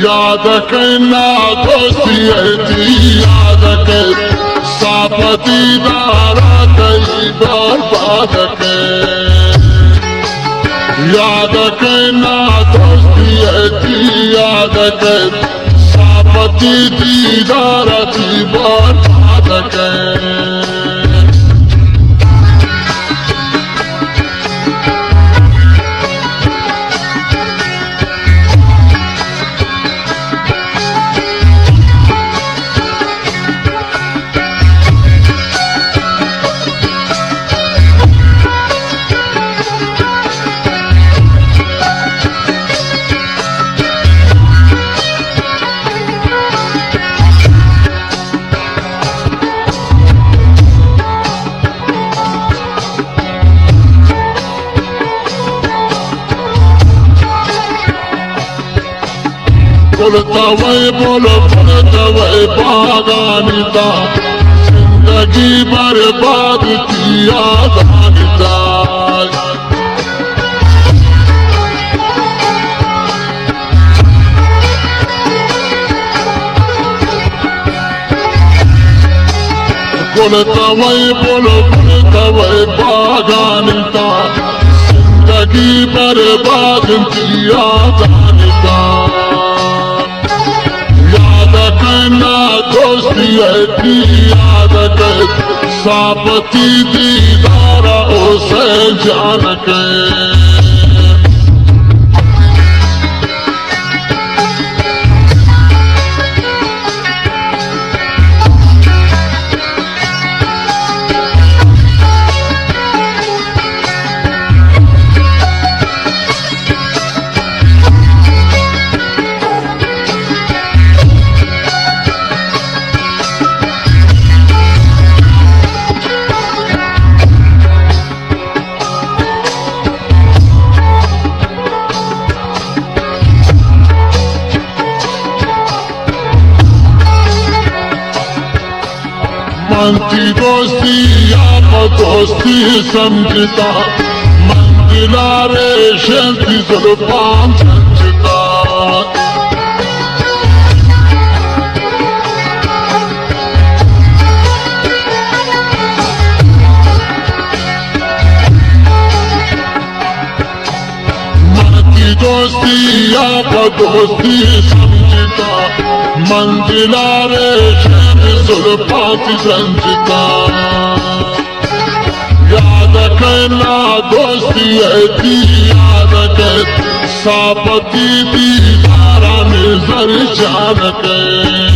याद करना दोस्ती याद कर सापती दारा कई बर्बाद कर याद करना दोस्ती याद कर सापती दीदारा थी बर्बाद कर बोलता वही बागानिता जिंदगी बर्बाद किया दानिता बोलता वही बागानिता जिंदगी बर्बाद किया दानिता करना दोस्ती याद कर सापती दीदारा उसे जान कर मनती दोस्ती आप दोस्ती समझता मंजिला रे शांति जुल्फान संचता मनती दोस्ती आप दोस्ती समझता मंजिला रे सुल्फाती संचिता याद करना दोस्ती याद कर सापती दीदारा नजर जान कर